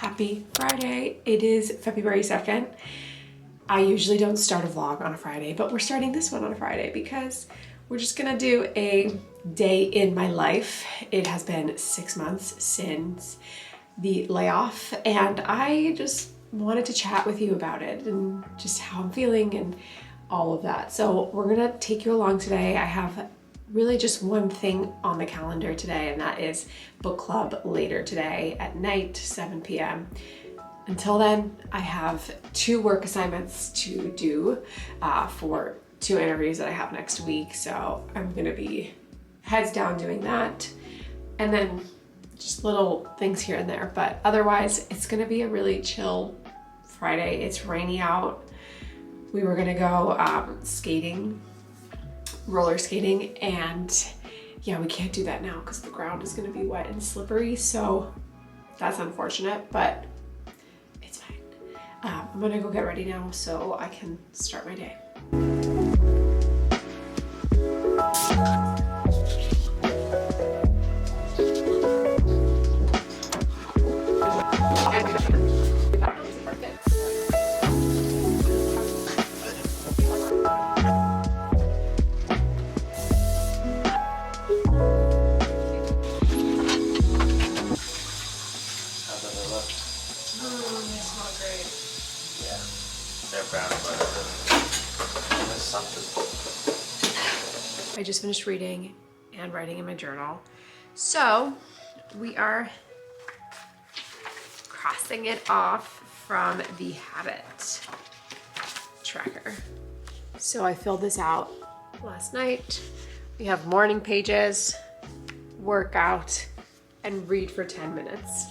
Happy Friday. It is February 2nd. I usually don't start a vlog on a Friday, but we're starting this one on a Friday because we're just gonna do a day in my life. It has been 6 months since the layoff, and I just wanted to chat with you about it and just how I'm feeling and all of that. So we're gonna take you along today. I have really just one thing on the calendar today, and that is book club later today at night, 7 p.m. Until then, I have 2 work assignments to do for 2 interviews that I have next week. So I'm gonna be heads down doing that. And then just little things here and there. But otherwise, it's gonna be a really chill Friday. It's rainy out. We were gonna go skating, roller skating, and yeah, we can't do that now because the ground is gonna be wet and slippery. So that's unfortunate, but it's fine. I'm gonna go get ready now so I can start my day. I just finished reading and writing in my journal. So we are crossing it off from the habit tracker. So I filled this out last night. We have morning pages, workout, and read for 10 minutes.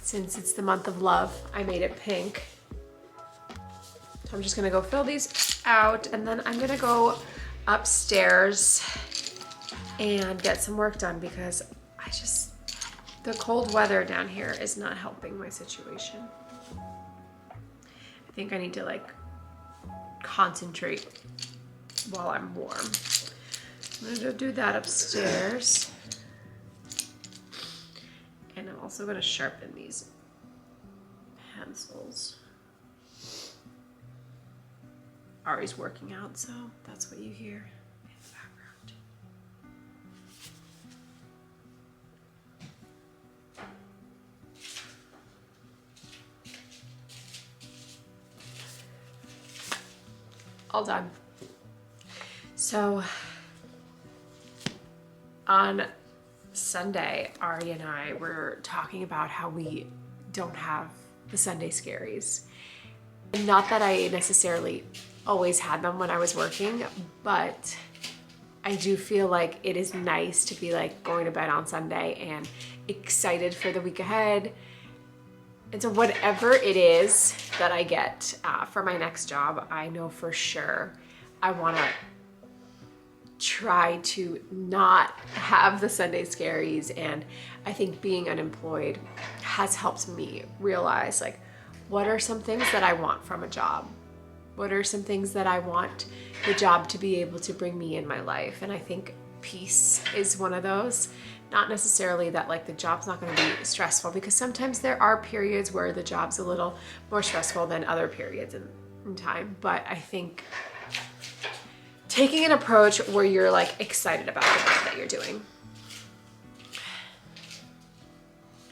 Since it's the month of love, I made it pink. So I'm just gonna go fill these out, and then I'm gonna go upstairs and get some work done because the cold weather down here is not helping my situation. I think I need to like concentrate while I'm warm. I'm gonna go do that upstairs. And I'm also gonna sharpen these pencils. Ari's working out, so that's what you hear in the background. All done. So on Sunday, Ari and I were talking about how we don't have the Sunday scaries. Not that I necessarily always had them when I was working, but I do feel like it is nice to be like going to bed on Sunday and excited for the week ahead. And so whatever it is that I get for my next job, I know for sure I want to try to not have the Sunday scaries. And I think being unemployed has helped me realize like, what are some things that I want from a job? What are some things that I want the job to be able to bring me in my life? And I think peace is one of those. Not necessarily that like the job's not gonna be stressful, because sometimes there are periods where the job's a little more stressful than other periods in time. But I think taking an approach where you're like excited about the work that you're doing.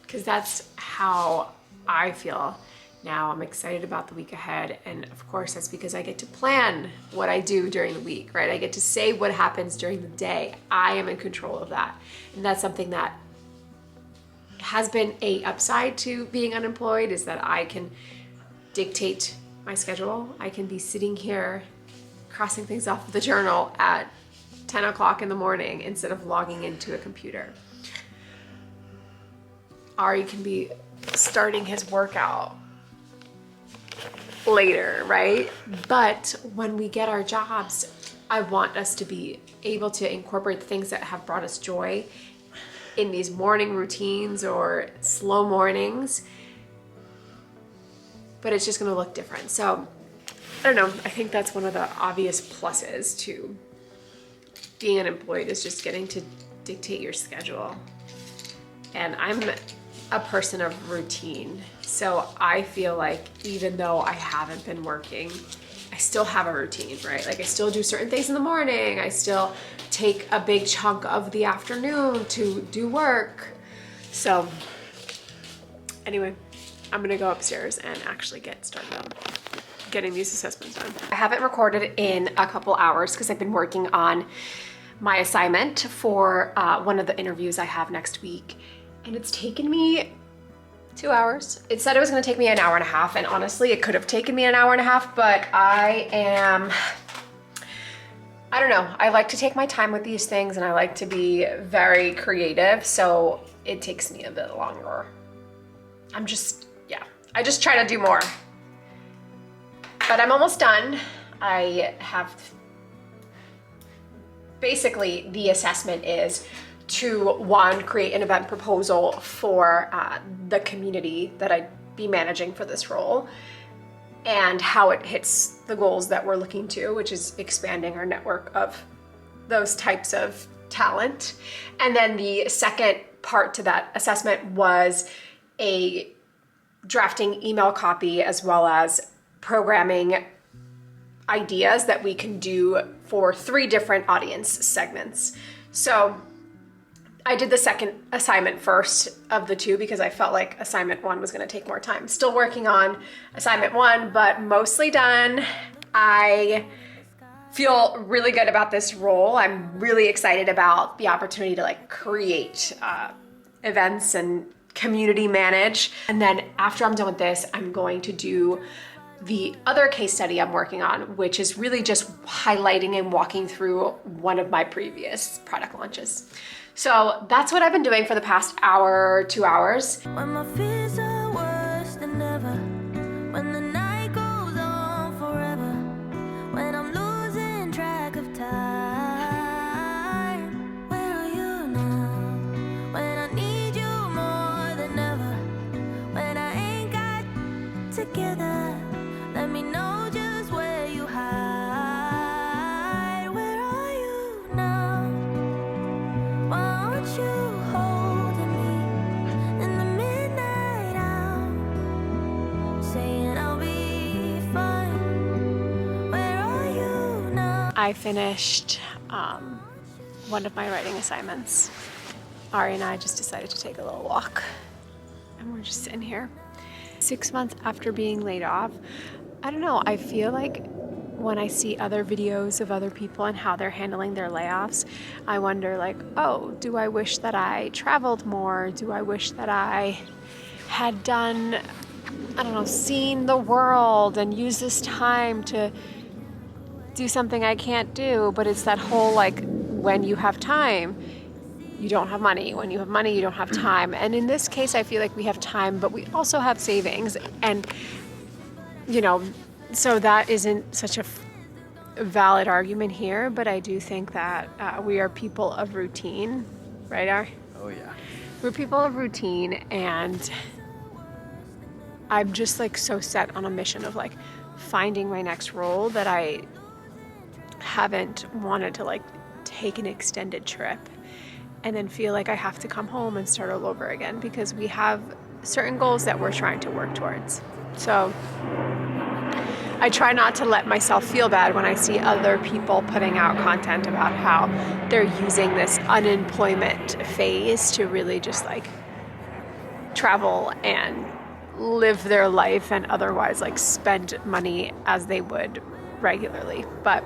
Because that's how I feel now. I'm excited about the week ahead, and of course that's because I get to plan what I do during the week, right? I get to say what happens during the day. I am in control of that, and that's something that has been a upside to being unemployed, is that I can dictate my schedule. I can be sitting here crossing things off of the journal at 10 o'clock in the morning instead of logging into a computer. Ari can be starting his workout later, right? But when we get our jobs, I want us to be able to incorporate the things that have brought us joy in these morning routines or slow mornings, but it's just gonna look different. So I don't know, I think that's one of the obvious pluses to being unemployed, is just getting to dictate your schedule. And I'm a person of routine. So I feel like even though I haven't been working, I still have a routine, right? Like I still do certain things in the morning. I still take a big chunk of the afternoon to do work. So anyway, I'm gonna go upstairs and actually get started on getting these assessments done. I haven't recorded in a couple hours because I've been working on my assignment for one of the interviews I have next week. And it's taken me 2 hours. It said it was gonna take me an hour and a half, and honestly, it could have taken me an hour and a half, but I don't know. I like to take my time with these things and I like to be very creative, so it takes me a bit longer. I just try to do more. But I'm almost done. I have, basically the assessment is to, one, create an event proposal for the community that I'd be managing for this role and how it hits the goals that we're looking to, which is expanding our network of those types of talent. And then the second part to that assessment was a drafting email copy as well as programming ideas that we can do for 3 different audience segments. So I did the second assignment first of the 2 because I felt like assignment 1 was gonna take more time. Still working on assignment 1, but mostly done. I feel really good about this role. I'm really excited about the opportunity to like create events and community manage. And then after I'm done with this, I'm going to do the other case study I'm working on, which is really just highlighting and walking through one of my previous product launches. So that's what I've been doing for the past hour, 2 hours. When my fears are worse than ever, when the night goes on forever, when I'm losing track of time, where are you now? When I need you more than ever, when I ain't got together, let me know just where you hide. Where are you now? Why aren't you holding me in the midnight hour, saying I'll be fine? Where are you now? I finished one of my writing assignments. Ari and I just decided to take a little walk and we're just sitting here. 6 months after being laid off, I don't know, I feel like when I see other videos of other people and how they're handling their layoffs, I wonder like, oh, do I wish that I traveled more? Do I wish that I had done, I don't know, seen the world and used this time to do something I can't do? But it's that whole like, when you have time, you don't have money. When you have money, you don't have time. And in this case, I feel like we have time, but we also have savings. And, you know, so that isn't such a valid argument here, but I do think that we are people of routine, right, Ari? Oh yeah. We're people of routine, and I'm just like so set on a mission of like finding my next role that I haven't wanted to like take an extended trip and then feel like I have to come home and start all over again, because we have certain goals that we're trying to work towards. So I try not to let myself feel bad when I see other people putting out content about how they're using this unemployment phase to really just like travel and live their life and otherwise like spend money as they would regularly. But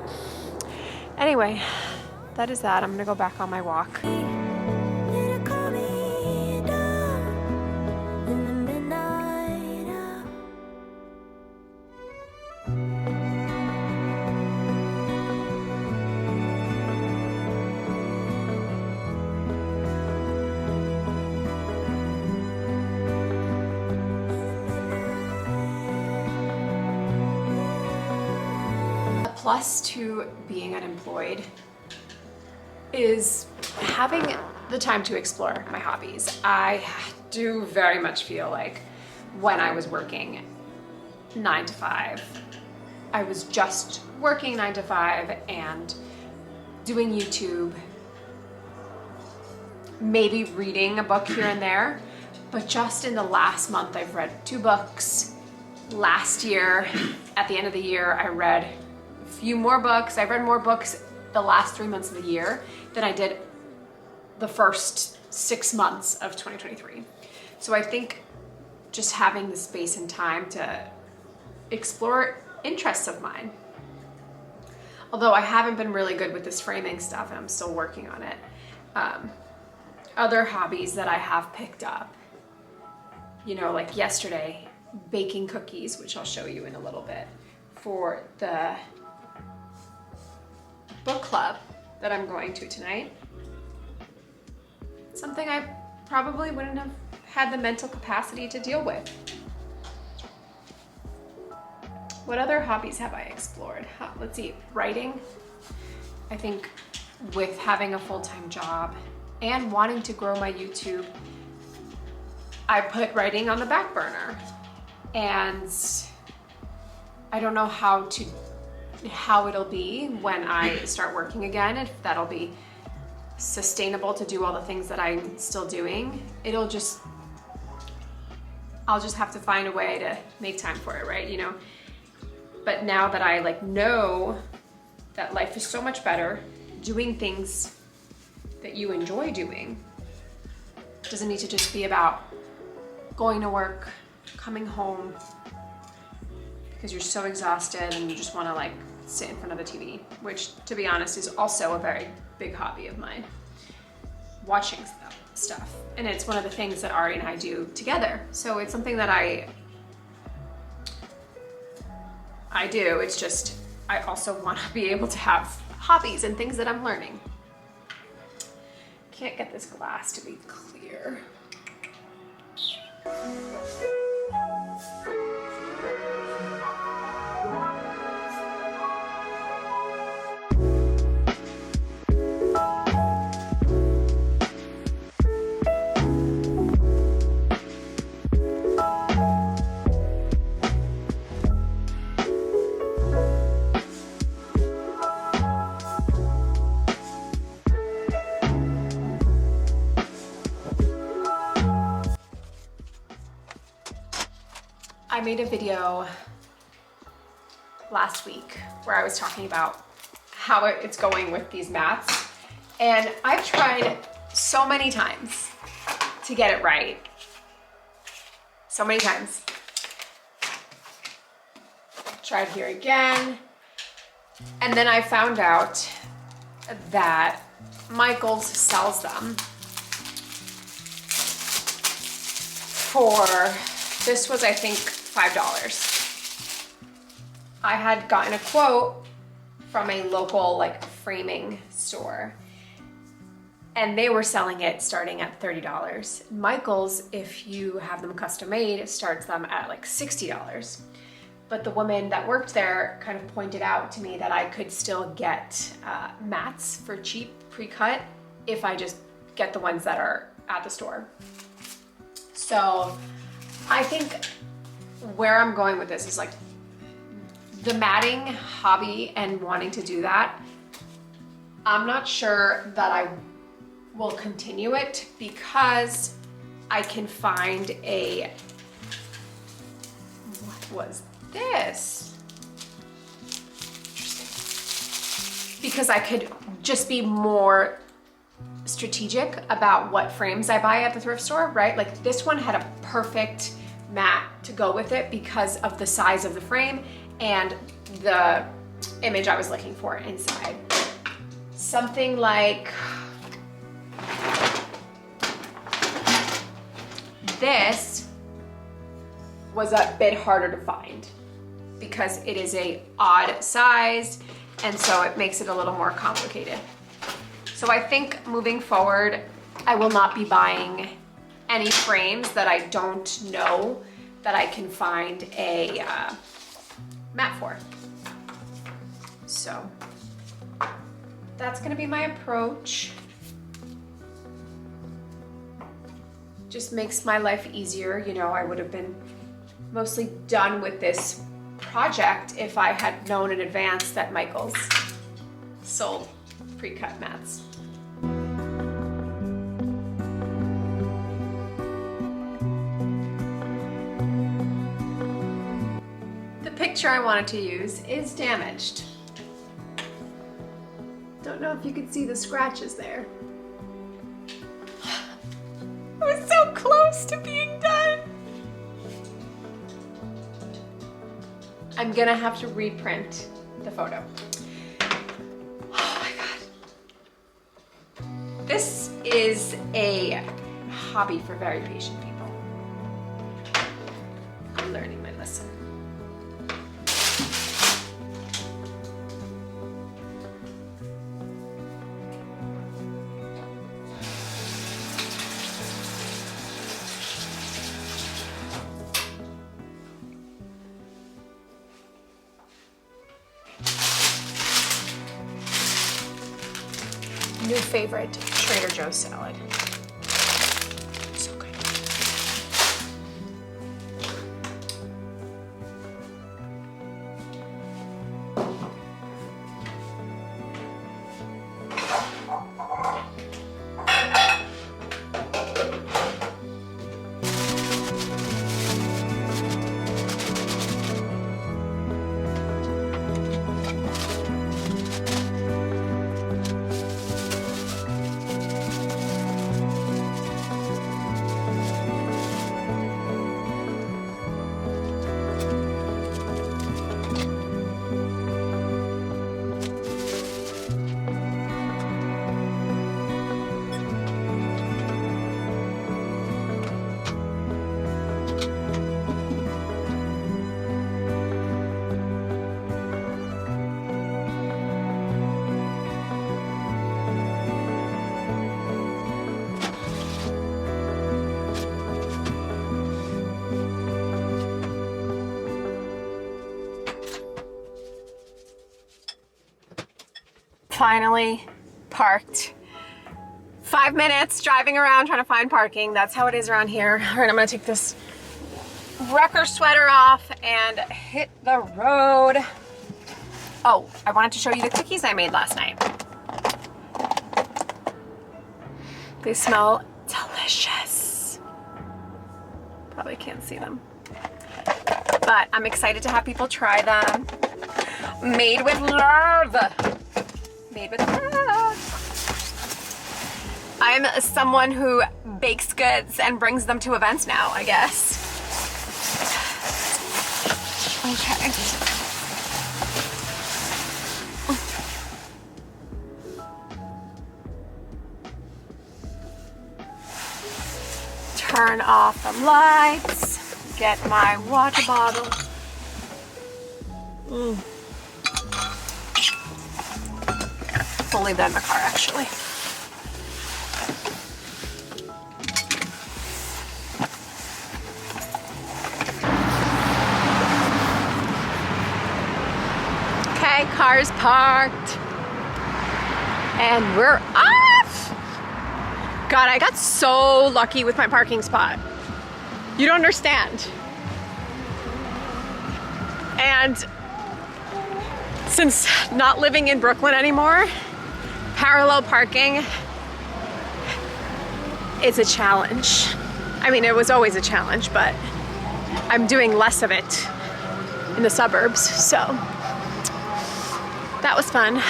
anyway, that is that. I'm gonna go back on my walk. It'll calm me down in the midnight hour. A plus to being unemployed is having the time to explore my hobbies. I do very much feel like when I was working 9 to 5, I was just working 9 to 5 and doing YouTube, maybe reading a book here and there, But just in the last month, I've read 2 books. Last year, at the end of the year, I read a few more books. I read more books the last 3 months of the year than I did the first 6 months of 2023. So I think just having the space and time to explore interests of mine. Although I haven't been really good with this framing stuff and I'm still working on it. Other hobbies that I have picked up, you know, like yesterday, baking cookies, which I'll show you in a little bit, for the book club that I'm going to tonight. Something I probably wouldn't have had the mental capacity to deal with. What other hobbies have I explored? Let's see, writing. I think with having a full-time job and wanting to grow my YouTube, I put writing on the back burner. And I don't know how it'll be when I start working again, if that'll be sustainable to do all the things that I'm still doing. I'll just have to find a way to make time for it, right? You know. But now that I know that life is so much better doing things that you enjoy doing, it doesn't need to just be about going to work, coming home because you're so exhausted and you just want to sit in front of the TV, which to be honest is also a very big hobby of mine, watching stuff. And it's one of the things that Ari and I do together. So it's something that I do. It's just, I also want to be able to have hobbies and things that I'm learning. Can't get this glass to be clear. I made a video last week where I was talking about how it's going with these mats, and I've tried so many times to get it right. So many times. Tried here again, and then I found out that Michaels sells them for, this was I think $5. I had gotten a quote from a local framing store, and they were selling it starting at $30. Michaels, if you have them custom made, starts them at $60. But the woman that worked there kind of pointed out to me that I could still get mats for cheap pre-cut if I just get the ones that are at the store. So I think where I'm going with this is the matting hobby and wanting to do that. I'm not sure that I will continue it because I can find a, what was this? Because I could just be more strategic about what frames I buy at the thrift store, right? This one had a perfect mat to go with it because of the size of the frame and the image I was looking for inside. Something like this was a bit harder to find because it is a odd size, and so it makes it a little more complicated. So I think moving forward, I will not be buying any frames that I don't know that I can find a mat for. So that's gonna be my approach. Just makes my life easier. You know, I would have been mostly done with this project if I had known in advance that Michaels sold pre-cut mats. picture I wanted to use is damaged. Don't know if you can see the scratches there. I was so close to being done. I'm gonna have to reprint the photo. Oh my God. This is a hobby for very patient people. I'm learning my lesson. New favorite, Trader Joe's salad. So good. Finally parked. 5 minutes driving around trying to find parking. That's how it is around here. All right, I'm gonna take this wrecker sweater off and hit the road. Oh, I wanted to show you the cookies I made last night. They smell delicious. Probably can't see them, but I'm excited to have people try them. Made with love. Made with love. I'm someone who bakes goods and brings them to events now, I guess. Okay. Turn off the lights. Get my water bottle. We'll leave that in the car, actually. Okay, car's parked. And we're off! God, I got so lucky with my parking spot. You don't understand. And since not living in Brooklyn anymore, parallel parking is a challenge. I mean, it was always a challenge, but I'm doing less of it in the suburbs, so that was fun.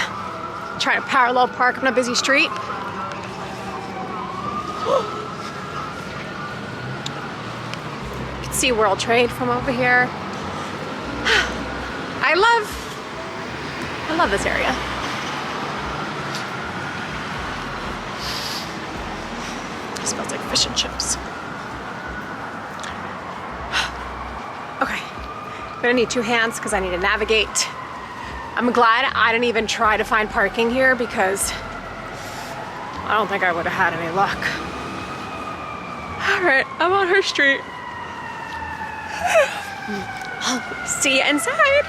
Trying to parallel park on a busy street. You can see World Trade from over here. I love this area. It smells like fish and chips. Okay, I'm gonna need 2 hands because I need to navigate. I'm glad I didn't even try to find parking here because I don't think I would have had any luck. All right, I'm on her street. I'll see you inside.